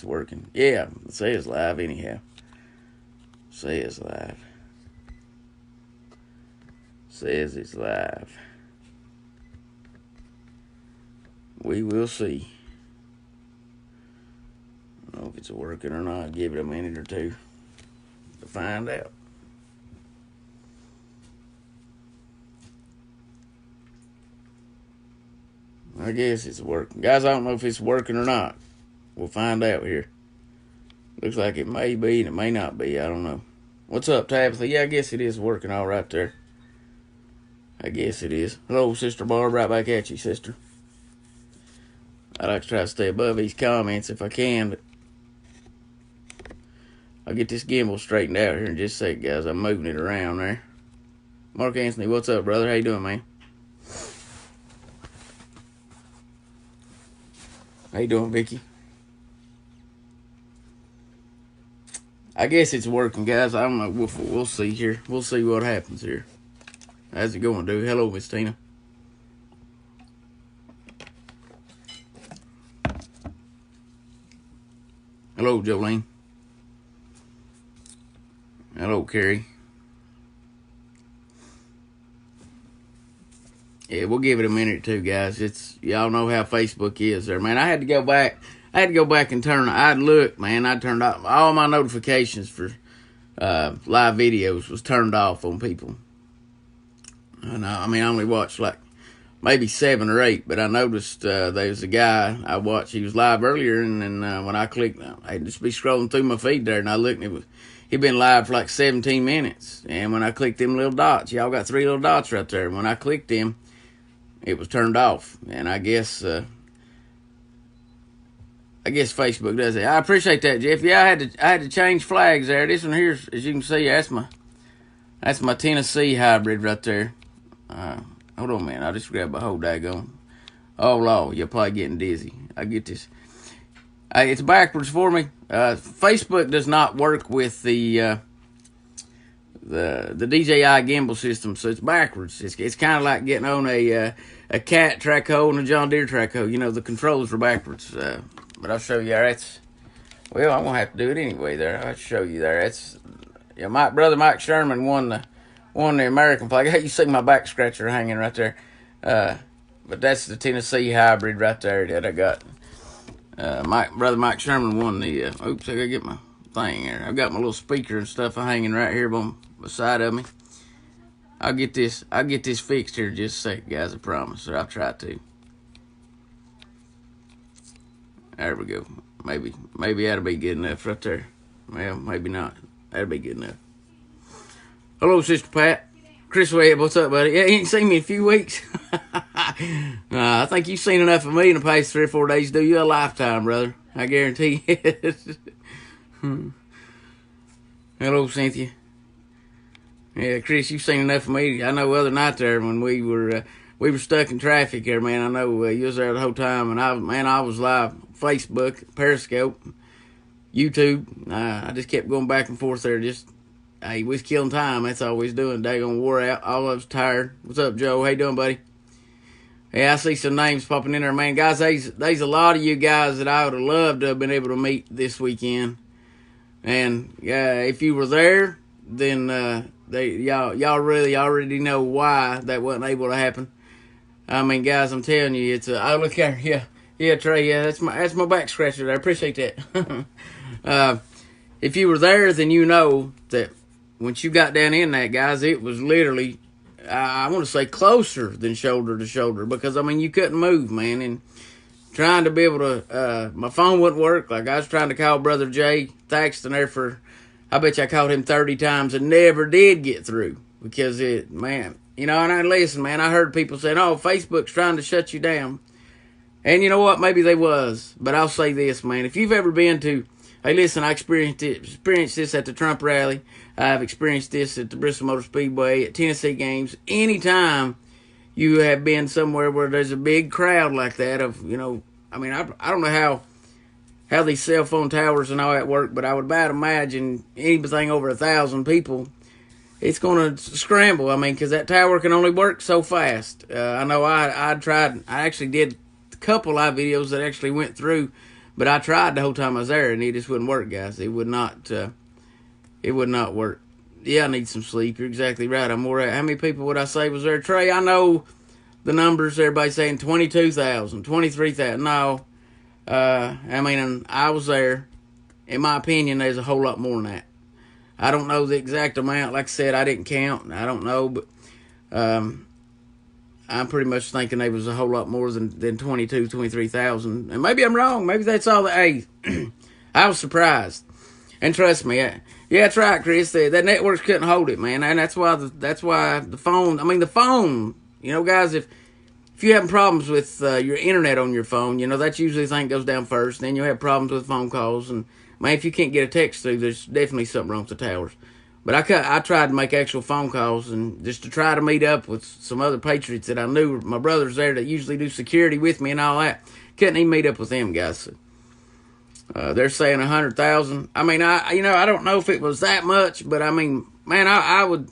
It's working. Yeah, it says live anyhow. Says live. Says it's live. We will see. I don't know if it's working or not. Give it a minute or two to find out. I guess it's working. Guys, I don't know if it's working or not. We'll find out here. Looks like it may be and it may not be. I don't know. What's up, Tabitha? Yeah, I guess it is working all right there. I guess it is. Hello, Sister Barb. Right back at you, sister. I like to try to stay above these comments if I can, but I'll get this gimbal straightened out here in just a sec, guys. I'm moving it around there. Mark Anthony, what's up, brother? How you doing, man? How you doing, Vicky? I guess it's working, guys. I don't know. We'll see here. We'll see what happens here. How's it going, dude? Hello, Miss Tina. Hello, Jolene. Hello, Carrie. Yeah, we'll give it a minute or two, guys. Y'all know how Facebook is there, man. I had to go back and I'd look, man. I turned off all my notifications for live videos was turned off on people. And I only watched like maybe 7 or 8, but I noticed there was a guy I watched. He was live earlier, and then when I clicked, I'd just be scrolling through my feed there, and I looked, and he'd been live for like 17 minutes. And when I clicked them little dots, y'all got 3 little dots right there. And when I clicked them, it was turned off. And I guess Facebook does it. I appreciate that, Jeff. Yeah, I had to change flags there. This one here, as you can see, that's my Tennessee hybrid right there. Hold on, man. I'll just grab a whole daggone. Oh, Lord, you're probably getting dizzy. I get this. It's backwards for me. Facebook does not work with the DJI gimbal system, so it's backwards. It's kind of like getting on a cat track hoe and a John Deere track hoe. You know, the controls are backwards. But I'll show you there. Well, I'm going to have to do it anyway there. I'll show you there. My brother Mike Sherman won the American flag. Hey, you see my back scratcher hanging right there. But that's the Tennessee hybrid right there that I got. Brother Mike Sherman won the, oops, I gotta get my thing here. I've got my little speaker and stuff hanging right here beside of me. I'll get this fixed here in just a second, guys, I promise, or I'll try to. There we go. Maybe that'll be good enough right there. Well, maybe not. That'll be good enough. Hello, Sister Pat. Chris Webb, what's up, buddy? Yeah, you ain't seen me in a few weeks. I think you've seen enough of me in the past 3 or 4 days to do you a lifetime, brother. I guarantee it. Hello, Cynthia. Yeah, Chris, you've seen enough of me. I know other night there when we were stuck in traffic there, man. I know you was there the whole time, and I was live Facebook, Periscope, YouTube. I just kept going back and forth there. Hey, we was killing time. That's all we was doing. Daggone wore out. All of us tired. What's up, Joe? How you doing, buddy? Yeah, I see some names popping in there, man. Guys, there's a lot of you guys that I would have loved to have been able to meet this weekend. And if you were there, then y'all really already know why that wasn't able to happen. I mean, guys, I'm telling you, oh, look here. Yeah, Trey, yeah, that's my back scratcher there. I appreciate that. If you were there, then you know that once you got down in that, guys, it was literally, I want to say closer than shoulder to shoulder, because, you couldn't move, man, and trying to be able to, my phone wouldn't work. Like, I was trying to call Brother Jay Thaxton there I bet you I called him 30 times and never did get through, because and listen, man, I heard people saying, oh, Facebook's trying to shut you down, and you know what, maybe they was, but I'll say this, man, if you've ever been to, hey, listen, I experienced this at the Trump rally. I've experienced this at the Bristol Motor Speedway, at Tennessee games. Anytime you have been somewhere where there's a big crowd like that I don't know how these cell phone towers and all that work, but I would about imagine anything over 1,000 people, it's going to scramble. Because that tower can only work so fast. I know I tried. I actually did a couple live videos that actually went through, But I tried the whole time I was there, and it just wouldn't work, guys. It would not. It would not work. Yeah, I need some sleep. You're exactly right. I'm more. How many people would I say was there, Trey? I know the numbers. Everybody's saying 22,000, 23,000. No, I mean, I was there. In my opinion, there's a whole lot more than that. I don't know the exact amount. Like I said, I didn't count. I don't know, but I'm pretty much thinking there was a whole lot more than 22, 23,000. And maybe I'm wrong. Maybe that's all that. Hey, I was surprised. And trust me, yeah, that's right, Chris. That network couldn't hold it, man. And that's why the phone. I mean, the phone. You know, guys, if you're having problems with your internet on your phone, you know that's usually the thing that goes down first. Then you'll have problems with phone calls, and man, if you can't get a text through, there's definitely something wrong with the towers. But I tried to make actual phone calls and just to try to meet up with some other patriots that I knew. My brothers there that usually do security with me and all that. Couldn't even meet up with them guys. So, they're saying 100,000. I mean, I don't know if it was that much, but I mean, man, I would.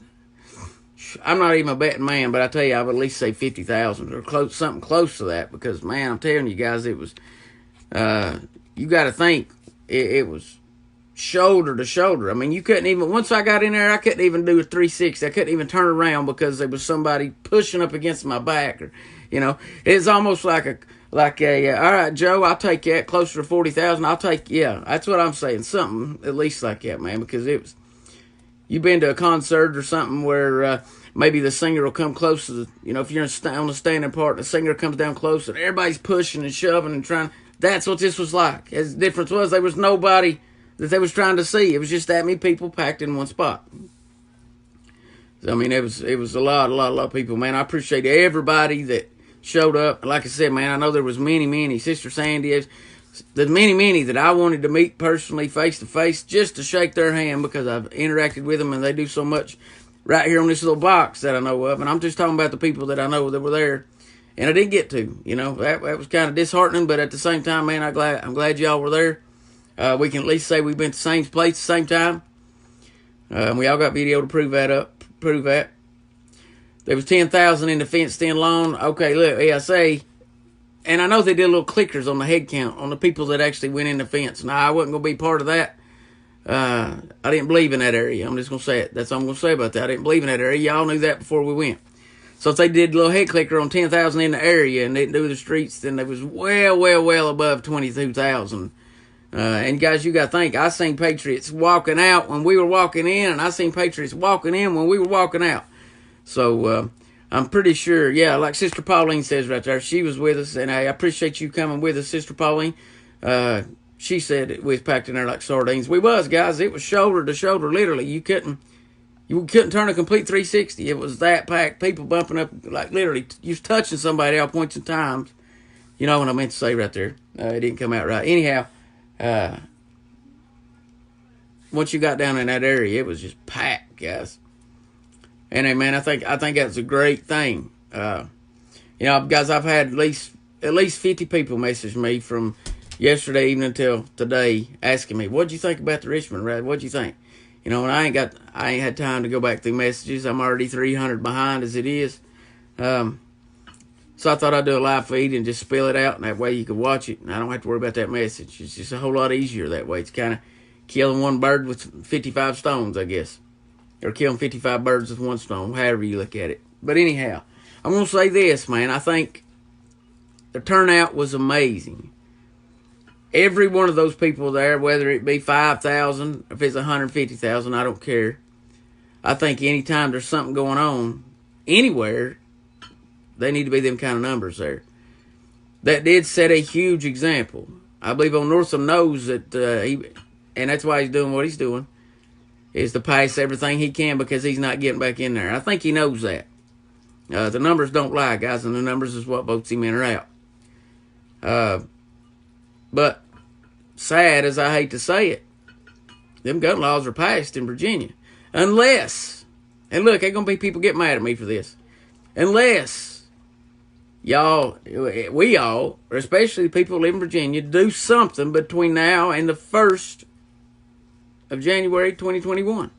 I'm not even a betting man, but I tell you, I would at least say 50,000 or something close to that, because man, I'm telling you guys, it was. You got to think it was shoulder to shoulder. I mean, you couldn't even. Once I got in there, I couldn't even do a 360. I couldn't even turn around because there was somebody pushing up against my back, or it's almost like a. All right, Joe, I'll take that. Closer to 40,000, I'll take, yeah, that's what I'm saying. Something at least like that, man, because it was, you've been to a concert or something where maybe the singer will come close to if you're on the standing part, the singer comes down close and everybody's pushing and shoving and trying. That's what this was like. As the difference was, there was nobody that they was trying to see. It was just that many people packed in one spot. So, I mean, it was a lot of people, man. I appreciate everybody that showed up. Like I said, man, I know there was many, Sister Sandy, the many that I wanted to meet personally, face to face, just to shake their hand, because I've interacted with them and they do so much right here on this little box that I know of. And I'm just talking about the people that I know that were there and I didn't get to. That was kind of disheartening, but at the same time, man, I'm glad y'all were there. We can at least say we've been to the same place at the same time. We all got video to prove that. There was 10,000 in the fenced-in lawn. Okay, look, I say, and I know they did little clickers on the head count on the people that actually went in the fence. Now, I wasn't going to be part of that. I didn't believe in that area. I'm just going to say it. That's all I'm going to say about that. I didn't believe in that area. Y'all knew that before we went. So if they did a little head clicker on 10,000 in the area and didn't do the streets, then they was well above 22,000. And guys, you got to think, I seen Patriots walking out when we were walking in, and I seen Patriots walking in when we were walking out. So I'm pretty sure, yeah, like Sister Pauline says right there, she was with us, and I appreciate you coming with us, Sister Pauline. She said we was packed in there like sardines. We was, guys. It was shoulder to shoulder, literally. You couldn't turn a complete 360. It was that packed. People bumping up, like literally, you was touching somebody at all points in times. You know what I meant to say right there. It didn't come out right. Anyhow, once you got down in that area, it was just packed, guys. And hey, man, I think that's a great thing. Guys, I've had at least 50 people message me from yesterday evening until today asking me, "What'd you think about the Richmond ride? What'd you think?" And I ain't had time to go back through messages. I'm already 300 behind as it is. So I thought I'd do a live feed and just spill it out, and that way you could watch it, and I don't have to worry about that message. It's just a whole lot easier that way. It's kind of killing one bird with 55 stones, I guess. Or killing 55 birds with one stone, however you look at it. But anyhow, I'm going to say this, man. I think the turnout was amazing. Every one of those people there, whether it be 5,000, if it's 150,000, I don't care. I think anytime there's something going on anywhere, they need to be them kind of numbers there. That did set a huge example. I believe on Northam knows that and that's why he's doing what he's doing, is to pass everything he can because he's not getting back in there. I think he knows that. The numbers don't lie, guys, and the numbers is what votes him in or out. But sad as I hate to say it, them gun laws are passed in Virginia. Unless, and look, ain't going to be people get mad at me for this, unless we all, or especially people in Virginia, do something between now and the 1st of January 2021,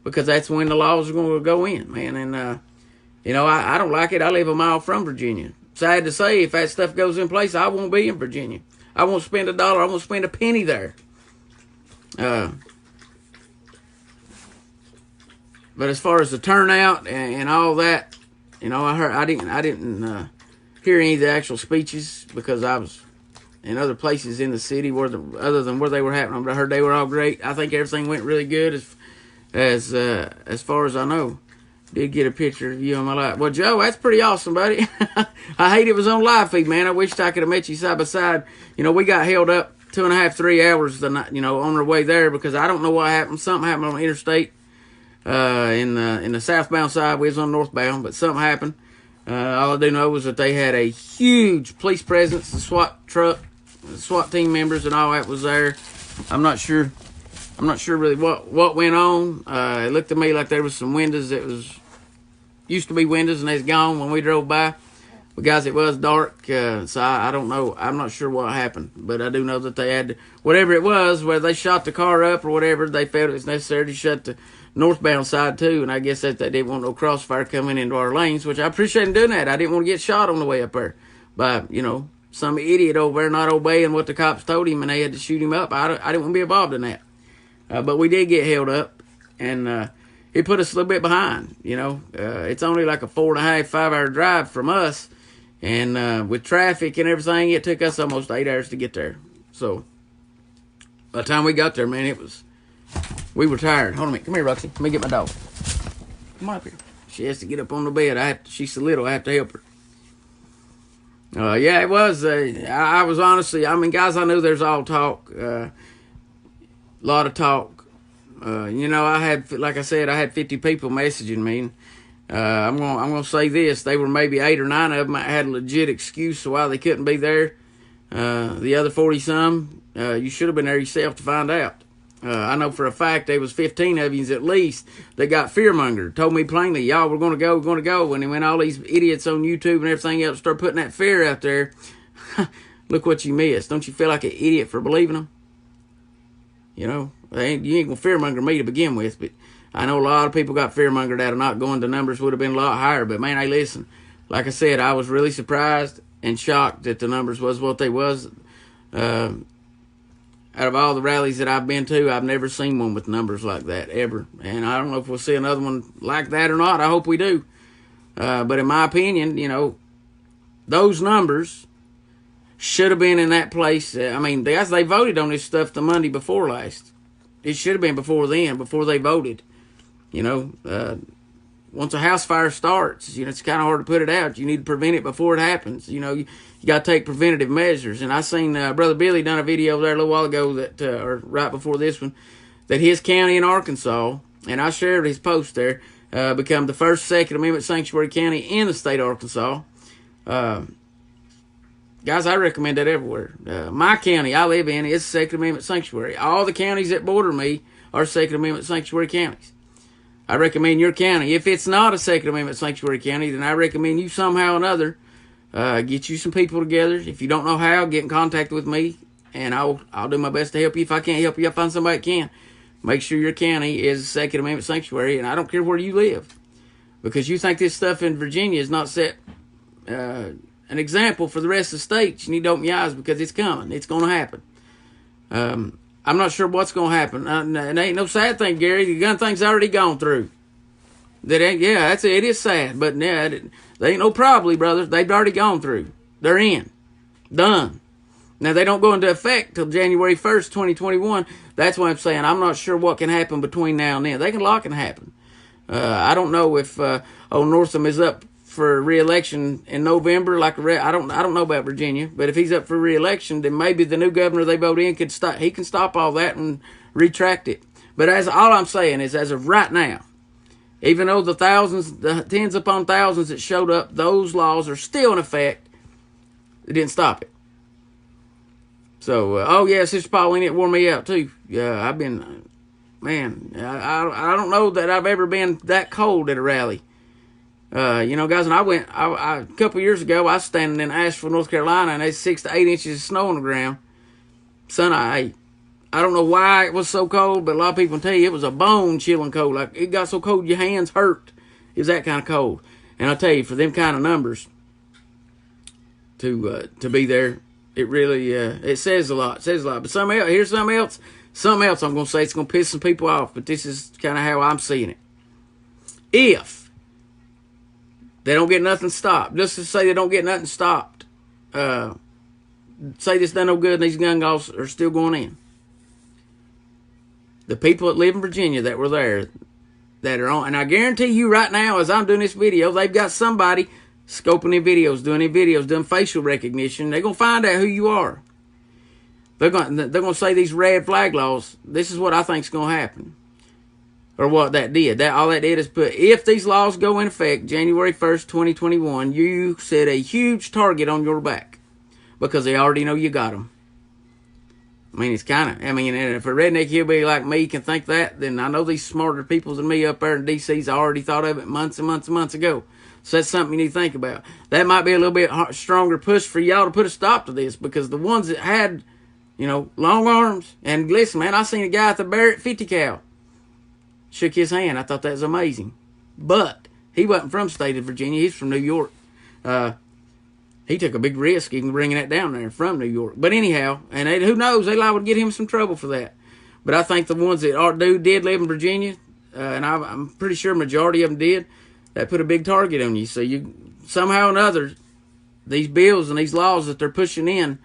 because that's when the laws are going to go in, man. And I don't like it. I live a mile from Virginia. Sad to say, if that stuff goes in place, I won't be in Virginia. I won't spend $1. I won't spend a penny there. But as far as the turnout and all that, you know, I didn't hear any of the actual speeches because I was in other places in the city other than where they were happening. But I heard they were all great. I think everything went really good as far as I know. Did get a picture of you on my live. Well, Joe, that's pretty awesome, buddy. I hate it was on live feed, man. I wished I could have met you side by side. You know, we got held up 2.5, 3 hours the night, you know, on our way there because I don't know what happened. Something happened on the interstate in the southbound side. We was on northbound, but something happened. All I do know was that they had a huge police presence, the SWAT truck, the SWAT team members, and all that was there. I'm not sure really what went on. It looked to me like there was some windows that used to be windows and they's gone when we drove by. Because it was dark, so I don't know. I'm not sure what happened, but I do know that they had whatever it was, whether they shot the car up or whatever, they felt it was necessary to shut the northbound side too, and I guess that they didn't want no crossfire coming into our lanes, which I appreciate them doing that. I didn't want to get shot on the way up there by, you know, some idiot over there not obeying what the cops told him and they had to shoot him up. I didn't want to be involved in that. But we did get held up, and it put us a little bit behind, you know. It's only like a 4.5, 5 hour drive from us. And with traffic and everything, it took us almost 8 hours to get there. So by the time we got there, man, we were tired. Hold on a minute. Come here, Roxy. Let me get my dog. Come on up here. She has to get up on the bed. She's so little, I have to help her. Yeah, it was. I was honestly, I mean, guys, I knew there's all talk. A lot of talk. You know, like I said, I had 50 people messaging me. I'm gonna say this: they were maybe 8 or 9 of them. I had a legit excuse of why they couldn't be there. The other 40 some, you should have been there yourself to find out. I know for a fact there was 15 of you at least that got fearmongered. Told me plainly, y'all, we're gonna go. And then when all these idiots on YouTube and everything else start putting that fear out there, look what you missed. Don't you feel like an idiot for believing them? You know, you ain't gonna fearmonger me to begin with, but I know a lot of people got fearmongered out of not going. The numbers would have been a lot higher. But, man, hey, listen. Like I said, I was really surprised and shocked that the numbers was what they was. Out of all the rallies that I've been to, I've never seen one with numbers like that, ever. And I don't know if we'll see another one like that or not. I hope we do. But in my opinion, you know, those numbers should have been in that place. I mean, guys, they voted on this stuff the Monday before last. It should have been before then, before they voted. You know, once a house fire starts, you know, it's kind of hard to put it out. You need to prevent it before it happens. You know, you got to take preventative measures. And I seen Brother Billy done a video there a little while ago that, or right before this one, that his county in Arkansas, and I shared his post there, become the first Second Amendment sanctuary county in the state of Arkansas. Guys, I recommend that everywhere. My county I live in is Second Amendment sanctuary. All the counties that border me are Second Amendment sanctuary counties. I recommend your county. If it's not a Second Amendment sanctuary county, then I recommend you somehow or another get you some people together. If you don't know how, get in contact with me, and I'll do my best to help you. If I can't help you, I'll find somebody that can. Make sure your county is a Second Amendment sanctuary, and I don't care where you live. Because you think this stuff in Virginia is not set an example for the rest of the states, you need to open your eyes because it's coming. It's going to happen. I'm not sure what's going to happen. It ain't no sad thing, Gary. The gun thing's already gone through. It is sad, but yeah, they ain't no probably, brother. They've already gone through. They're in. Done. Now, they don't go into effect till January 1st, 2021. That's why I'm saying I'm not sure what can happen between now and then. A lot can happen. I don't know if Northam is up for re-election in November. I don't know about Virginia, but if he's up for re-election, then maybe the new governor they vote in can stop all that and retract it. But all I'm saying is, as of right now, even though the tens upon thousands that showed up, those laws are still in effect. It didn't stop it. So, Sister Pauline, it wore me out too. Yeah, I've been, man, I don't know that I've ever been that cold at a rally. Guys, and a couple years ago, I was standing in Asheville, North Carolina, and there's 6 to 8 inches of snow on the ground. Son, I don't know why it was so cold, but a lot of people tell you it was a bone-chilling cold. Like, it got so cold your hands hurt. It was that kind of cold. And I tell you, for them kind of numbers to be there, It really, it says a lot. It says a lot. But here's something else. Something else I'm going to say. It's going to piss some people off, but this is kind of how I'm seeing it. If they don't get nothing stopped, just to say they don't get nothing stopped, say this done no good and these gun laws are still going in. The people that live in Virginia that were there, that are on, and I guarantee you right now as I'm doing this video, they've got somebody scoping their videos, doing facial recognition. They're going to find out who you are. They're going to say these red flag laws, this is what I think is going to happen. Or what that did. All that did is put, if these laws go in effect January 1st, 2021, you set a huge target on your back. Because they already know you got them. I mean, it's kind of, and if a redneck hillbilly like me can think that, then I know these smarter people than me up there in D.C.'s already thought of it months and months and months ago. So that's something you need to think about. That might be a little bit stronger push for y'all to put a stop to this, because the ones that had, long arms, and listen, man, I seen a guy at the Barrett 50 cal. Shook his hand. I thought that was amazing. But he wasn't from the state of Virginia. He's from New York. He took a big risk even bringing that down there from New York. But anyhow, and who knows, they liable to get him some trouble for that. But I think the ones that did live in Virginia, and I'm pretty sure majority of them did, that put a big target on you. So you somehow or another, these bills and these laws that they're pushing in,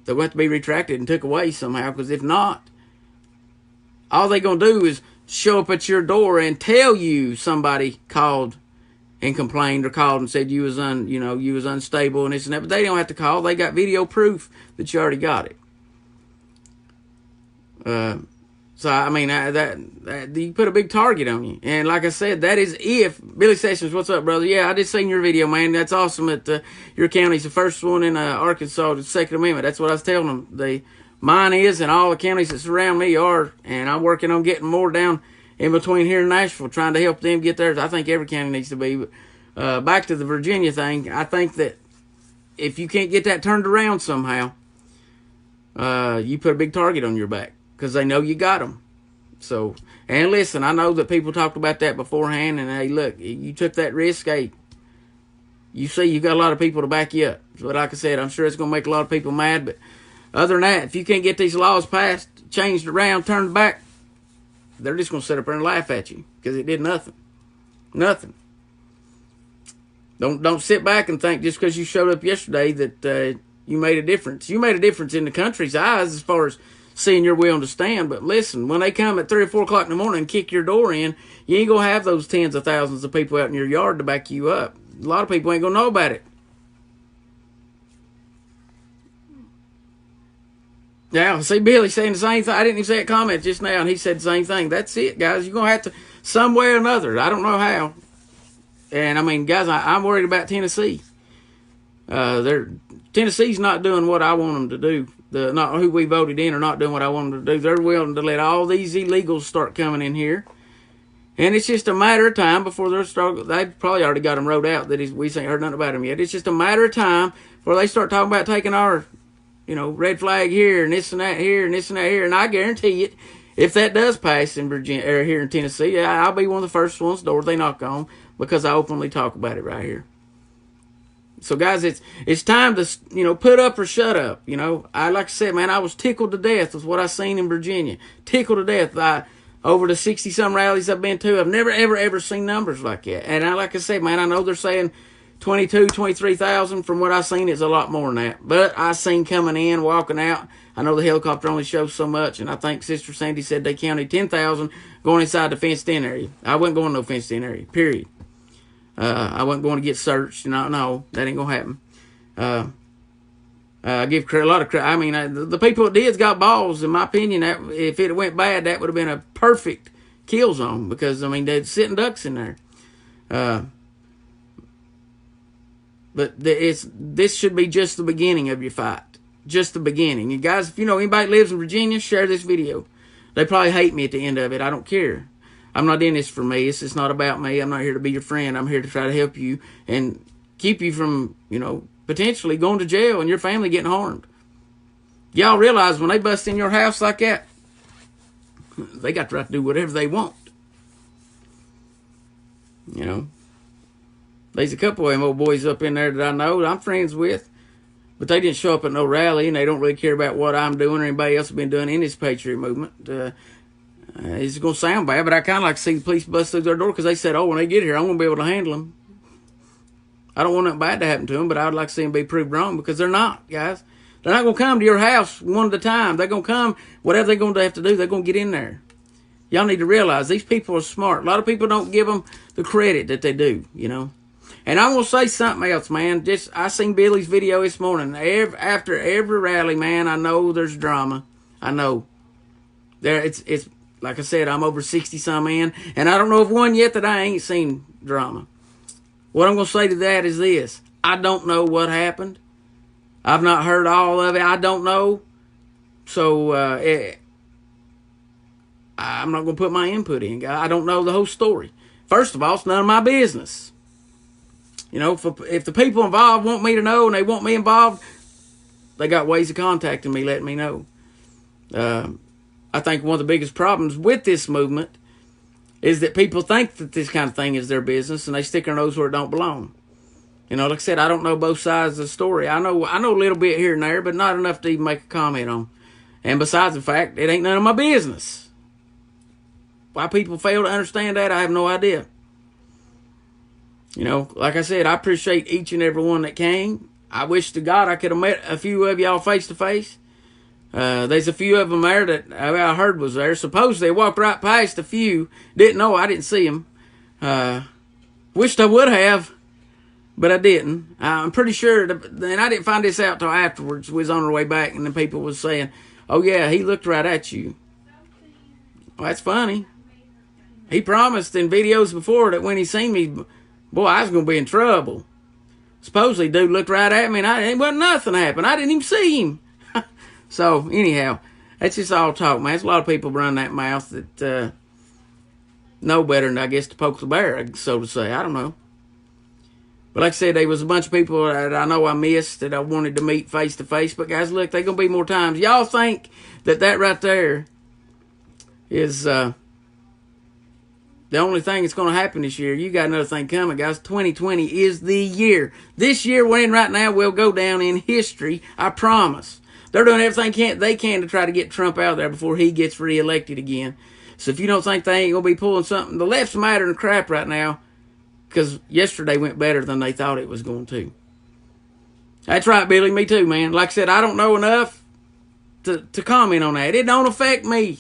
they'll have to be retracted and took away somehow. Because if not, all they're going to do is show up at your door and tell you somebody called and complained, or called and said you was unstable and this and that. But they don't have to call. They got video proof that you already got it. So I mean that you put a big target on you. And like I said, that is if Billy Sessions. What's up, brother? Yeah, I just seen your video, man. That's awesome. That your county's the first one in Arkansas, the Second Amendment. That's what I was telling them. Mine is, and all the counties that surround me are, and I'm working on getting more down in between here in Nashville, trying to help them get theirs. I think every county needs to be. But back to the Virginia thing, I think that if you can't get that turned around somehow, you put a big target on your back because they know you got them. So, and listen, I know that people talked about that beforehand, and hey, look, you took that risk. Hey, you see, you got a lot of people to back you up. But like I said, I'm sure it's going to make a lot of people mad, but other than that, if you can't get these laws passed, changed around, turned back, they're just going to sit up there and laugh at you because it did nothing. Nothing. Don't sit back and think just because you showed up yesterday that you made a difference. You made a difference in the country's eyes as far as seeing you're willing to stand. But listen, when they come at 3 or 4 o'clock in the morning and kick your door in, you ain't going to have those tens of thousands of people out in your yard to back you up. A lot of people ain't going to know about it. Yeah, see Billy saying the same thing. I didn't even say a comment just now, and he said the same thing. That's it, guys. You're going to have to, some way or another. I don't know how. And, I mean, guys, I'm worried about Tennessee. Tennessee's not doing what I want them to do. Not who we voted in are not doing what I want them to do. They're willing to let all these illegals start coming in here. And it's just a matter of time before they'll start. They've probably already got them wrote out. We ain't heard nothing about them yet. It's just a matter of time before they start talking about taking our red flag here and this and that here and this and that here. And I guarantee it, if that does pass in Virginia or here in Tennessee, I'll be one of the first ones doors they knock on because I openly talk about it right here. So guys, it's time to put up or shut up. Like I said, man, I was tickled to death with what I seen in Virginia. Tickled to death. Over the 60-some rallies I've been to, I've never, ever seen numbers like that. And like I said, man, I know they're saying 22, 23,000. From what I've seen, it's a lot more than that. But I seen coming in, walking out. I know the helicopter only shows so much, and I think Sister Sandy said they counted 10,000 going inside the fenced-in area. I wasn't going to no fenced-in area, period. I wasn't going to get searched. No, that ain't going to happen. I give a lot of credit. I mean, the people that did's got balls, in my opinion. That if it went bad, that would have been a perfect kill zone because, I mean, they're sitting ducks in there. But this should be just the beginning of your fight. Just the beginning. And guys, if you know anybody that lives in Virginia, share this video. They probably hate me at the end of it. I don't care. I'm not in this for me. It's just not about me. I'm not here to be your friend. I'm here to try to help you and keep you from, potentially going to jail and your family getting harmed. Y'all realize when they bust in your house like that, they got the right to do whatever they want. There's a couple of them old boys up in there that I know that I'm friends with. but they didn't show up at no rally, and they don't really care about what I'm doing or anybody else has been doing in this patriot movement. It's going to sound bad, but I kind of like to see the police bust through their door because they said, oh, when they get here, I'm going to be able to handle them. I don't want nothing bad to happen to them, but I would like to see them be proved wrong because they're not, guys. They're not going to come to your house one at a time. They're going to come, whatever they're going to have to do, they're going to get in there. Y'all need to realize these people are smart. A lot of people don't give them the credit that they do, you know. And I'm going to say something else, man. I seen Billy's video this morning. After every rally, man, I know there's drama. I know. It's like I said, I'm over 60-some in, and I don't know of one yet that I ain't seen drama. What I'm going to say to that is this. I don't know what happened. I've not heard all of it. I don't know. So I'm not going to put my input in. I don't know the whole story. First of all, it's none of my business. You know, if the people involved want me to know and they want me involved, they got ways of contacting me, letting me know. I think one of the biggest problems with this movement is that people think that this kind of thing is their business and they stick their nose where it don't belong. You know, like I said, I don't know both sides of the story. I know a little bit here and there, but not enough to even make a comment on. And besides the fact, it ain't none of my business. Why people fail to understand that, I have no idea. You know, like I said, I appreciate each and every one that came. I wish to God I could have met a few of y'all face to face. There's a few of them there that I heard was there. Supposedly they walked right past a few. Didn't know. I didn't see them. Wished I would have, but I didn't. I'm pretty sure, and I didn't find this out till afterwards. We was on our way back, and the people was saying, oh, yeah, he looked right at you. Well, that's funny. He promised in videos before that when he seen me, boy, I was going to be in trouble. Supposedly, dude looked right at me, and it wasn't nothing happened. I didn't even see him. So, anyhow, that's just all talk, man. There's a lot of people run that mouth that know better than, I guess, to poke the bear, so to say. I don't know. But like I said, there was a bunch of people that I know I missed that I wanted to meet face to face. But, guys, look, there's going to be more times. Y'all think that right there is the only thing that's going to happen this year. You got another thing coming, guys. 2020 is the year. This year we're in right now will go down in history. I promise. They're doing everything they can to try to get Trump out there before he gets reelected again. So if you don't think they ain't going to be pulling something, the left's matter than crap right now because yesterday went better than they thought it was going to. That's right, Billy. Me too, man. Like I said, I don't know enough to comment on that. It don't affect me.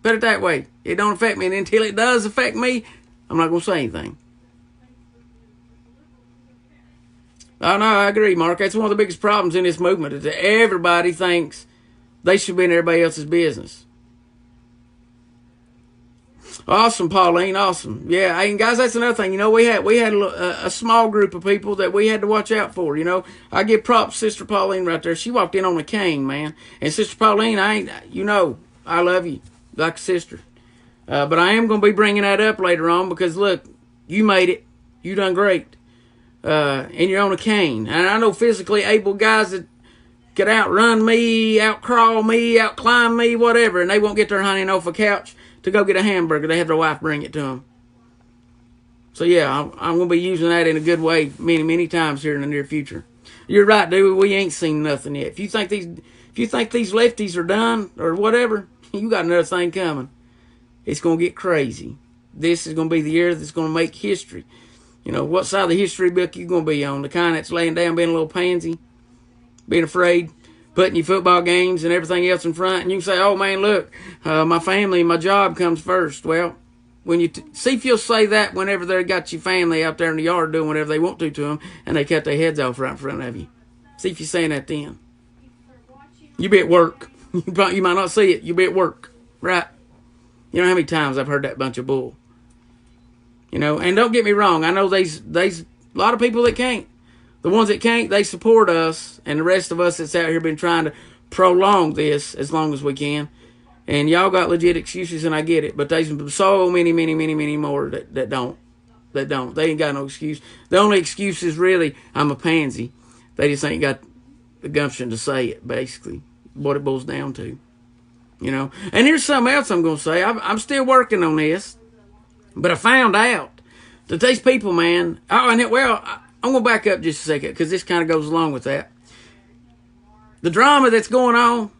Put it that way. It don't affect me. And until it does affect me, I'm not going to say anything. Oh, no, I agree, Mark. That's one of the biggest problems in this movement is that everybody thinks they should be in everybody else's business. Awesome, Pauline. Awesome. Yeah, and guys, that's another thing. You know, we had a small group of people that we had to watch out for. You know, I give props to Sister Pauline right there. She walked in on a cane, man. And Sister Pauline, I love you like a sister. But I am going to be bringing that up later on because, look, you made it. You done great. And you're on a cane. And I know physically able guys that could outrun me, outcrawl me, outclimb me, whatever, and they won't get their honey off a couch to go get a hamburger. They have their wife bring it to them. So, yeah, I'm going to be using that in a good way many, many times here in the near future. You're right, dude. We ain't seen nothing yet. If you think these lefties are done or whatever, you got another thing coming. It's going to get crazy. This is going to be the year that's going to make history. You know, what side of the history book you going to be on? The kind that's laying down being a little pansy, being afraid, putting your football games and everything else in front, and you can say, oh, man, look, my family and my job comes first. Well, when you see if you'll say that whenever they got your family out there in the yard doing whatever they want to them, and they cut their heads off right in front of you. See if you're saying that then. You be at work. You might not see it. You be at work, right? You know how many times I've heard that bunch of bull. You know, and don't get me wrong. I know there's a lot of people that can't. The ones that can't, they support us, and the rest of us that's out here been trying to prolong this as long as we can. And y'all got legit excuses, and I get it. But there's so many, many, many, many more that don't. They ain't got no excuse. The only excuse is really, I'm a pansy. They just ain't got the gumption to say it, basically. What it boils down to. You know. And here's something else I'm going to say. I'm still working on this. But I found out that these people, man... I'm going to back up just a second because this kind of goes along with that. the drama that's going on,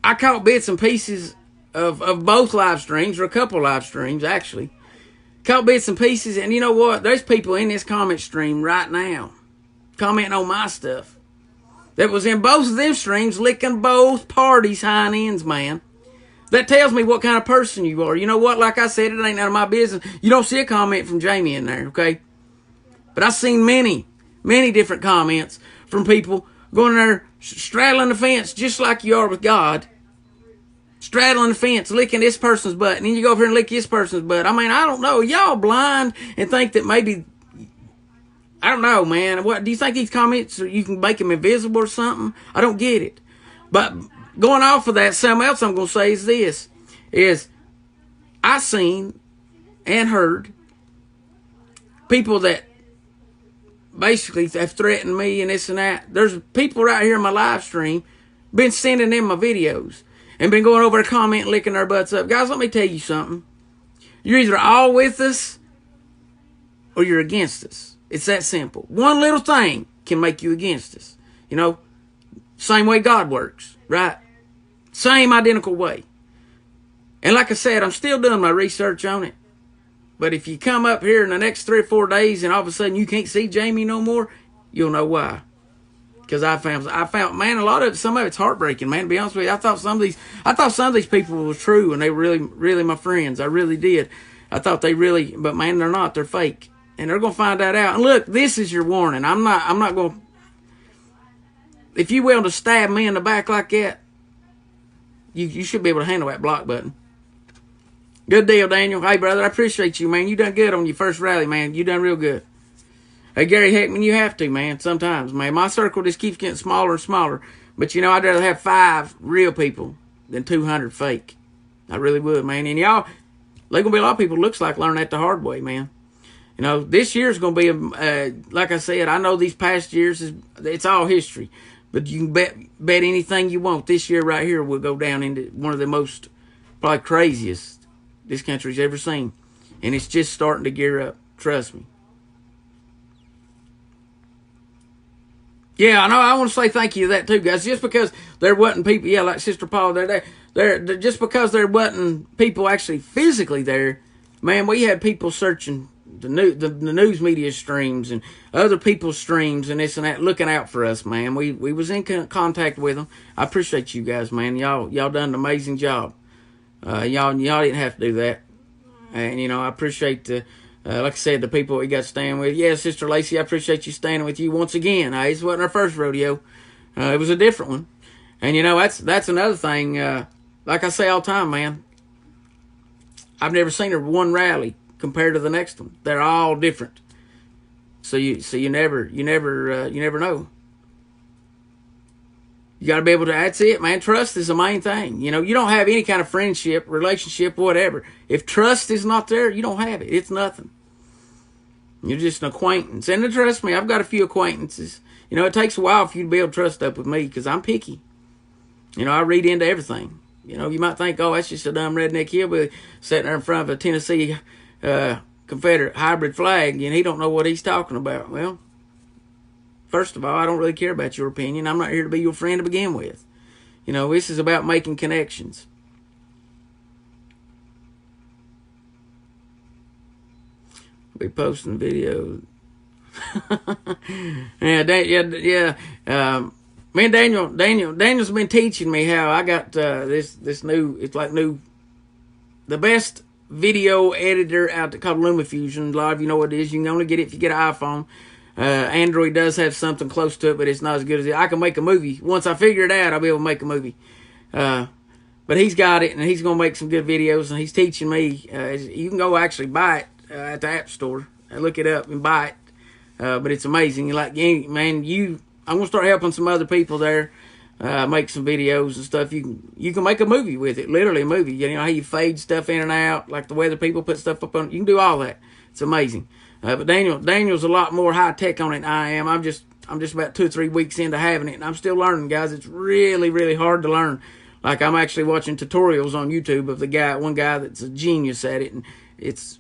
I caught bits and pieces of both live streams, or a couple live streams, actually. Caught bits and pieces, and you know what? There's people in this comment stream right now commenting on my stuff that was in both of them streams, licking both parties' hind ends, man. That tells me what kind of person you are. You know what? Like I said, it ain't none of my business. You don't see a comment from Jamie in there, okay? But I've seen many different comments from people going there straddling the fence just like you are with God. Straddling the fence, licking this person's butt, and then you go over here and lick this person's butt. I mean, I don't know. Y'all blind and think that maybe, I don't know, man. What do you think these comments, you can make them invisible or something? I don't get it. But going off of that, something else I'm going to say is this, is I seen and heard people that basically have threatened me and this and that. There's people right here in my live stream been sending in my videos and been going over to comment and licking their butts up. Guys, let me tell you something. You're either all with us or you're against us. It's that simple. One little thing can make you against us. You know, same way God works, right? Same identical way. And like I said, I'm still doing my research on it. But if you come up here in the next 3 or 4 days and all of a sudden you can't see Jamie no more, you'll know why. Because I found, man, some of it's heartbreaking, man, to be honest with you. I thought some of these people were true and they were really my friends. I really did. I thought they really, but man, they're not. They're fake. And they're going to find that out. And look, this is your warning. I'm not going to, if you willing to stab me in the back like that, you should be able to handle that block button. Good deal, Daniel. Hey, brother, I appreciate you, man. You done good on your first rally, man. You done real good. Hey, Gary Heckman, you have to, man, sometimes, man. My circle just keeps getting smaller and smaller. But, you know, I'd rather have 5 real people than 200 fake. I really would, man. And y'all, there's going to be a lot of people looks like learn that the hard way, man. You know, this year's going to be, like I said, I know these past years, it's all history. But you can bet anything you want. This year right here will go down into one of the most, probably craziest this country's ever seen. And it's just starting to gear up. Trust me. Yeah, I know. I want to say thank you to that too, guys. Just because there wasn't people, yeah, like Sister Paul there, just because there wasn't people actually physically there, man, we had people searching the news media streams and other people's streams and this and that, looking out for us, man. We was in contact with them. I appreciate you guys, man. Y'all done an amazing job. Y'all didn't have to do that. And, you know, I appreciate, like I said, the people we got to stand with. Yeah, Sister Lacey, I appreciate you standing with you once again. This wasn't our first rodeo. It was a different one. And, you know, that's another thing. Like I say all the time, man, I've never seen one rally compared to the next one. They're all different. So you never know. You got to be able to, that's it, man. Trust is the main thing. You know, you don't have any kind of friendship, relationship, whatever. If trust is not there, you don't have it. It's nothing. You're just an acquaintance. And trust me, I've got a few acquaintances. You know, it takes a while for you to be able to trust up with me because I'm picky. You know, I read into everything. You know, you might think, oh, that's just a dumb redneck hillbilly sitting there in front of a Tennessee Confederate hybrid flag, and he don't know what he's talking about. Well, first of all, I don't really care about your opinion. I'm not here to be your friend to begin with. You know, this is about making connections. Be posting videos. Me and Daniel's been teaching me how I got this new. It's like the best video editor out there called LumaFusion. A lot of you know what it is. You can only get it if you get an iPhone. Android does have something close to it, but it's not as good as it. I can make a movie. Once I figure it out, I'll be able to make a movie. But he's got it, and he's going to make some good videos, and he's teaching me. You can go actually buy it at the App Store. Look it up and buy it. But it's amazing. Like, man, I'm going to start helping some other people there make some videos and stuff. You can make a movie with it, literally a movie. You know how you fade stuff in and out, like the way the people put stuff up on. You can do all that. It's amazing. But Daniel's a lot more high tech on it than I am. I'm just about 2 or 3 weeks into having it, and I'm still learning, guys. It's really, really hard to learn. Like, I'm actually watching tutorials on YouTube of one guy that's a genius at it, and it's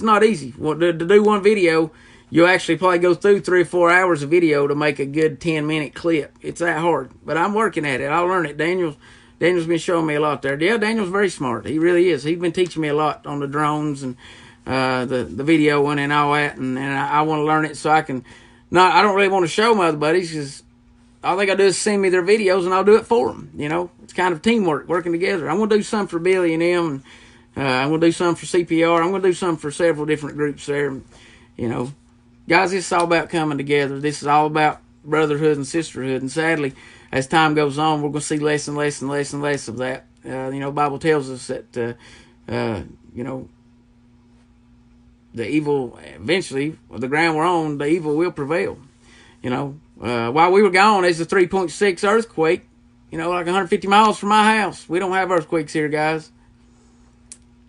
not easy. To do one video, you'll actually probably go through 3 or 4 hours of video to make a good 10-minute clip. It's that hard, but I'm working at it. I'll learn it. Daniel's been showing me a lot there. Yeah, Daniel's very smart. He really is. He's been teaching me a lot on the drones and the videoing and all that, and I want to learn it so I can. I don't really want to show my other buddies because all they got to do is send me their videos and I'll do it for them. You know, it's kind of teamwork, working together. I'm going to do something for Billy and them, and I'm going to do something for CPR. I'm going to do something for several different groups there. You know, guys, this is all about coming together. This is all about brotherhood and sisterhood. And sadly, as time goes on, we're going to see less and less and less and less of that. You know, the Bible tells us that, you know, the evil, eventually, the ground we're on, the evil will prevail. You know, while we were gone, there's a 3.6 earthquake, you know, like 150 miles from my house. We don't have earthquakes here, guys.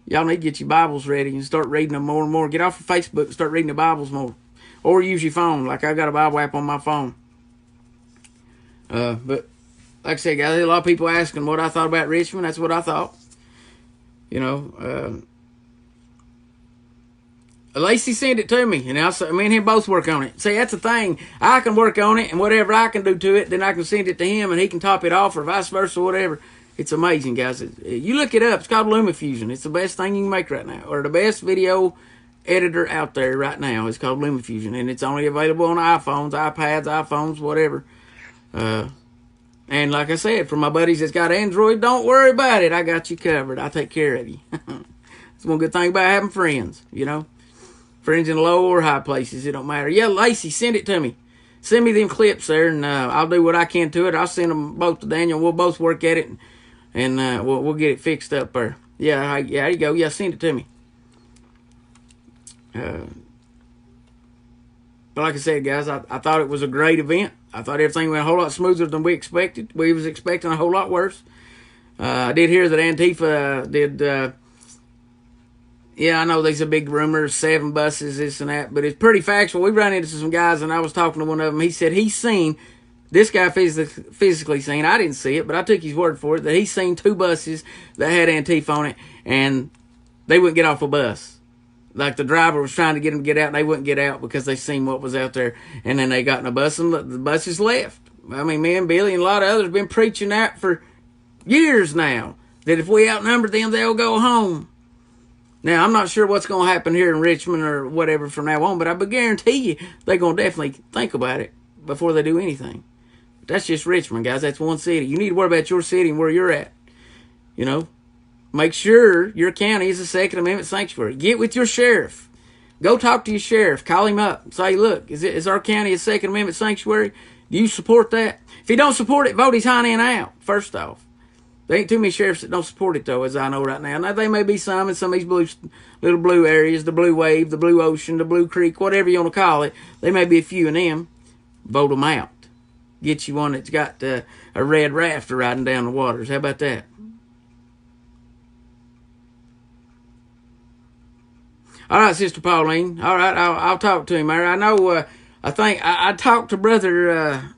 Y'all need to get your Bibles ready and start reading them more and more. Get off of Facebook and start reading the Bibles more. Or use your phone, like I got a Bible app on my phone. But, like I said, guys, a lot of people asking what I thought about Richmond. That's what I thought. You know, Lacey sent it to me, and me and him both work on it. See, that's the thing. I can work on it, and whatever I can do to it, then I can send it to him, and he can top it off, or vice versa, or whatever. It's amazing, guys. You look it up. It's called LumaFusion. It's the best thing you can make right now, or the best video editor out there right now. It's called LumaFusion, and it's only available on iPhones, iPads, whatever. And like I said, for my buddies that's got Android, don't worry about it. I got you covered. I take care of you. It's one good thing about having friends, you know. Friends in low or high places, it don't matter. Yeah, Lacey, send it to me. Send me them clips there, and I'll do what I can to it. I'll send them both to Daniel. We'll both work at it, and we'll get it fixed up there. Yeah, there you go. Yeah, send it to me. But like I said, guys, I thought it was a great event. I thought everything went a whole lot smoother than we expected. We was expecting a whole lot worse. I did hear that Antifa did... yeah, I know there's a big rumor, 7 buses, this and that, but it's pretty factual. We ran into some guys, and I was talking to one of them. He said he's seen, this guy physically seen, I didn't see it, but I took his word for it, that he's seen 2 buses that had Antifa on it, and they wouldn't get off a bus. Like the driver was trying to get them to get out, and they wouldn't get out because they seen what was out there, and then they got in a bus, and the buses left. I mean, me and Billy and a lot of others have been preaching that for years now, that if we outnumber them, they'll go home. Now, I'm not sure what's going to happen here in Richmond or whatever from now on, but I guarantee you they're going to definitely think about it before they do anything. But that's just Richmond, guys. That's one city. You need to worry about your city and where you're at. You know, make sure your county is a Second Amendment sanctuary. Get with your sheriff. Go talk to your sheriff. Call him up. Say, look, is our county a Second Amendment sanctuary? Do you support that? If you don't support it, vote his hind end out, first off. There ain't too many sheriffs that don't support it, though, as I know right now. Now, there may be some in some of these little blue areas, the Blue Wave, the Blue Ocean, the Blue Creek, whatever you want to call it. There may be a few in them. Vote them out. Get you one that's got a red rafter riding down the waters. How about that? All right, Sister Pauline. All right, I'll talk to him there. I know, I think, I talked to Brother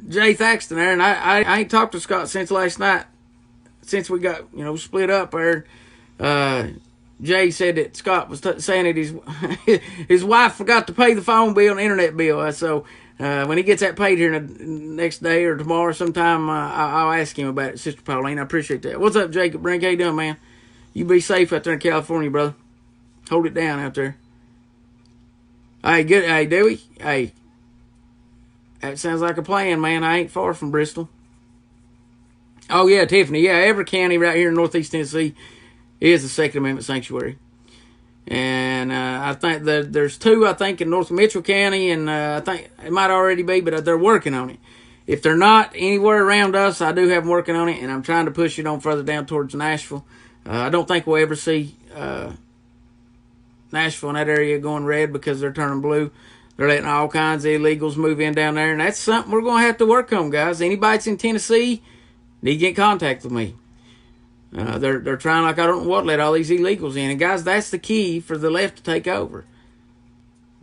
Jay Thaxton there, and I ain't talked to Scott since last night. Since we got, split up there, Jay said that Scott was saying that his wife forgot to pay the phone bill and the internet bill. So when he gets that paid here the next day or tomorrow sometime, I'll ask him about it, Sister Pauline. I appreciate that. What's up, Jacob Brink? How you doing, man? You be safe out there in California, brother. Hold it down out there. Hey, good. Hey, Dewey. Hey, that sounds like a plan, man. I ain't far from Bristol. Oh, yeah, Tiffany. Yeah, every county right here in northeast Tennessee is a Second Amendment sanctuary. And I think that there's 2, I think, in North Mitchell County, and I think it might already be, but they're working on it. If they're not anywhere around us, I do have them working on it, and I'm trying to push it on further down towards Nashville. I don't think we'll ever see Nashville in that area going red because they're turning blue. They're letting all kinds of illegals move in down there, and that's something we're going to have to work on, guys. Anybody that's in Tennessee, need to get in contact with me. They're trying like I don't know what, let all these illegals in. And, guys, that's the key for the left to take over.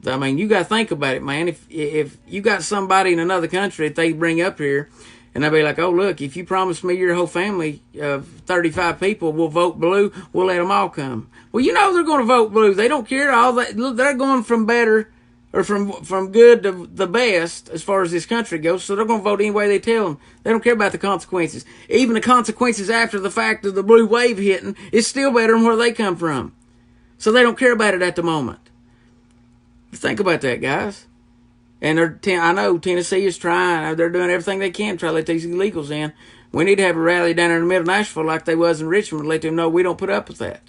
I mean, you got to think about it, man. If you got somebody in another country that they bring up here, and they'll be like, oh, look, if you promise me your whole family of 35 people will vote blue, we'll let them all come. Well, they're going to vote blue. They don't care. They're going from better or from good to the best as far as this country goes. So they're going to vote any way they tell them. They don't care about the consequences. Even the consequences after the fact of the blue wave hitting is still better than where they come from. So they don't care about it at the moment. Think about that, guys. And I know Tennessee is trying. They're doing everything they can to try to let these illegals in. We need to have a rally down there in the middle of Nashville like they was in Richmond to let them know we don't put up with that.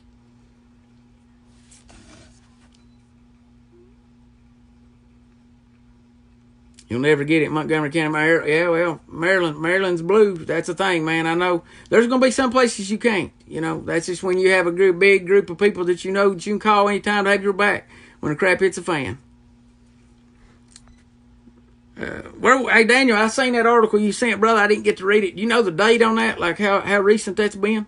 You'll never get it in Montgomery County, Maryland. Yeah, well, Maryland's blue. That's the thing, man. I know there's going to be some places you can't. You know, that's just when you have a big group of people that you know that you can call anytime to have your back when the crap hits a fan. Hey, Daniel, I seen that article you sent, brother. I didn't get to read it. You know the date on that? Like how recent that's been?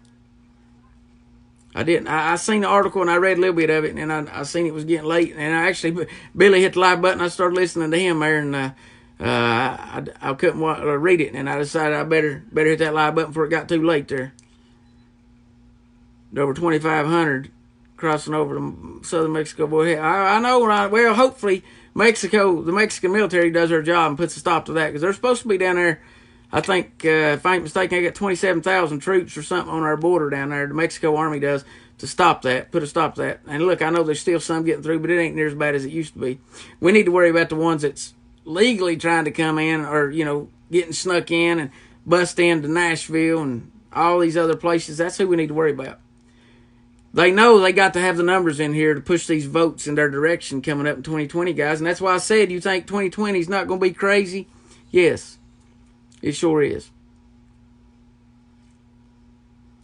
I didn't. I seen the article and I read a little bit of it, and I seen it was getting late. And Billy hit the live button. I started listening to him there, and I couldn't read it, and I decided I better hit that live button before it got too late there. Over 2,500 crossing over to southern Mexico. Boy, I know. Well, hopefully the Mexican military does their job and puts a stop to that, because they're supposed to be down there. I think, if I ain't mistaken, they got 27,000 troops or something on our border down there. The Mexico Army does, to stop that, put a stop to that. And look, I know there's still some getting through, but it ain't near as bad as it used to be. We need to worry about the ones that's legally trying to come in, or, you know, getting snuck in and bust into Nashville and all these other places. That's who we need to worry about. They know they got to have the numbers in here to push these votes in their direction coming up in 2020, guys. And that's why I said, you think 2020 is not going to be crazy? Yes, it sure is.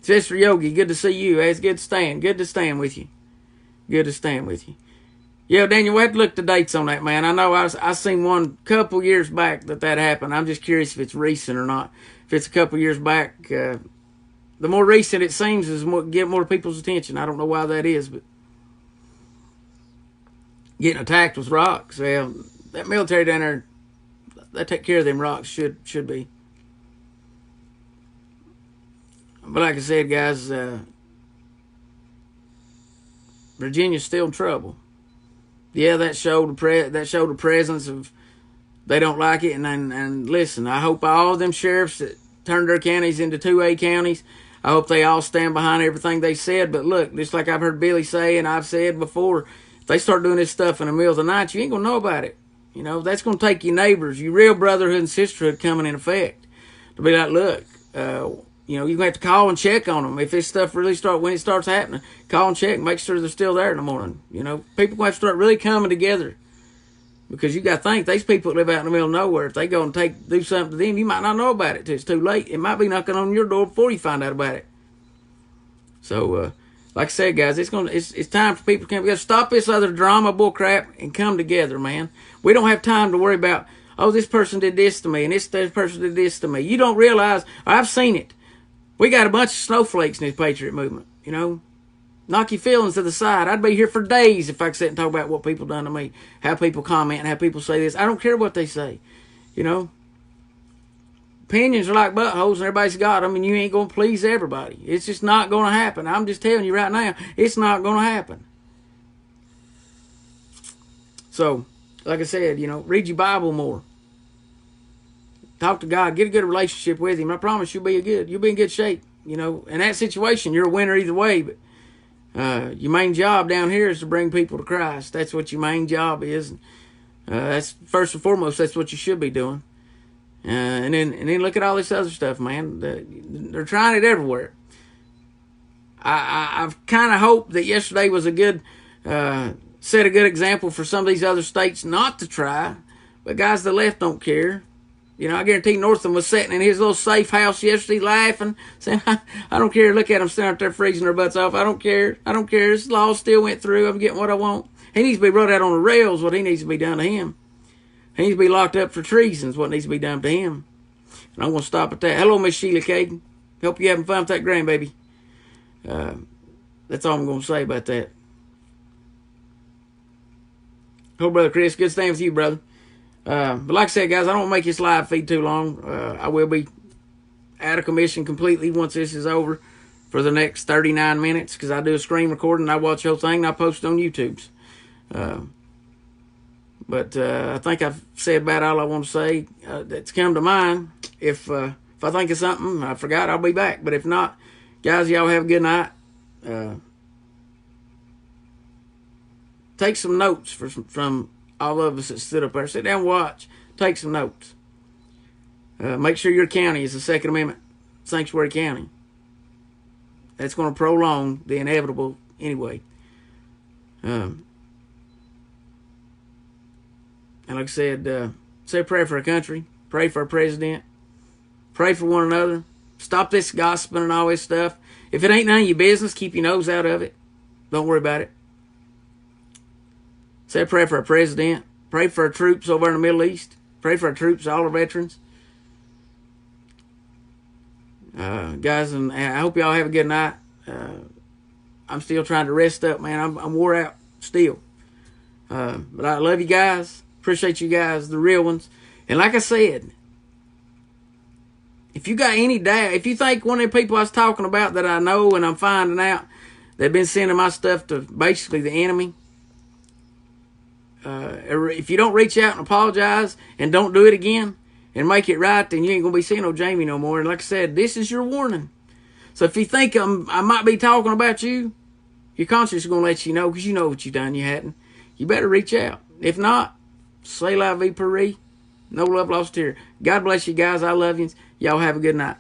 Sister Yogi, good to see you. It's good to stand. Good to stand with you. Good to stand with you. Yeah, Daniel, we'll have to look at the dates on that, man. I know I seen one couple years back that happened. I'm just curious if it's recent or not. If it's a couple years back, the more recent it seems is get more people's attention. I don't know why that is, but getting attacked with rocks. Well, that military down there, they take care of them rocks. Should be. But like I said, guys, Virginia's still in trouble. Yeah, that showed the presence of, they don't like it. And listen, I hope all of them sheriffs that turned their counties into 2A counties, I hope they all stand behind everything they said. But look, just like I've heard Billy say, and I've said before, if they start doing this stuff in the middle of the night, you ain't going to know about it. You know, that's going to take your neighbors, your real brotherhood and sisterhood coming in effect. To be like, look, you know, you're going to have to call and check on them. If this stuff really when it starts happening, call and check, make sure they're still there in the morning. You know, people going to have to start really coming together. Because you got to think, these people live out in the middle of nowhere. If they go and do something to them, you might not know about it till it's too late. It might be knocking on your door before you find out about it. So, like I said, guys, it's time for people to come together. Stop this other drama bull crap and come together, man. We don't have time to worry about, oh, this person did this to me and this person did this to me. You don't realize, I've seen it. We got a bunch of snowflakes in this Patriot movement, you know. Knock your feelings to the side. I'd be here for days if I could sit and talk about what people done to me, how people comment, and how people say this. I don't care what they say, you know. Opinions are like buttholes, and everybody's got them, and you ain't going to please everybody. It's just not going to happen. I'm just telling you right now, it's not going to happen. So, like I said, you know, read your Bible more. Talk to God. Get a good relationship with Him. I promise you'll be in good shape. You know, in that situation, you're a winner either way, but your main job down here is to bring people to Christ. That's what your main job is. That's first and foremost. That's what you should be doing. And then look at all this other stuff, man. They're trying it everywhere. I've kind of hoped that yesterday was a good set a good example for some of these other states not to try. But guys, the left don't care. You know, I guarantee Northam was sitting in his little safe house yesterday laughing, saying, I don't care. Look at him standing out there freezing their butts off. I don't care. This law still went through. I'm getting what I want. He needs to be brought out on the rails, what he needs to be done to him. He needs to be locked up for treason is what needs to be done to him. And I'm going to stop at that. Hello, Miss Sheila Caden. Hope you're having fun with that grandbaby. That's all I'm going to say about that. Hello, Brother Chris. Good staying with you, brother. But like I said, guys, I don't want to make this live feed too long. I will be out of commission completely once this is over for the next 39 minutes because I do a screen recording and I watch the whole thing and I post it on YouTube's. But I think I've said about all I want to say that's come to mind. If I think of something I forgot, I'll be back. But if not, guys, y'all have a good night. Take some notes from all of us that stood up there. Sit down and watch. Take some notes. Make sure your county is a Second Amendment sanctuary county. That's going to prolong the inevitable anyway. And like I said, say a prayer for our country. Pray for our president. Pray for one another. Stop this gossiping and all this stuff. If it ain't none of your business, keep your nose out of it. Don't worry about it. Say a prayer for our president. Pray for our troops over in the Middle East. Pray for our troops, all our veterans. Guys, and I hope y'all have a good night. I'm still trying to rest up, man. I'm wore out still. But I love you guys. Appreciate you guys, the real ones. And like I said, if you got any doubt, if you think one of the people I was talking about that I know and I'm finding out, they've been sending my stuff to basically the enemy, if you don't reach out and apologize and don't do it again and make it right, then you ain't going to be seeing no Jamie no more. And like I said, this is your warning. So if you think I might be talking about you, your conscience is going to let you know because you know what you done. You hadn't. You better reach out. If not, say la vie pour. No love lost here. God bless you guys. I love you. Y'all have a good night.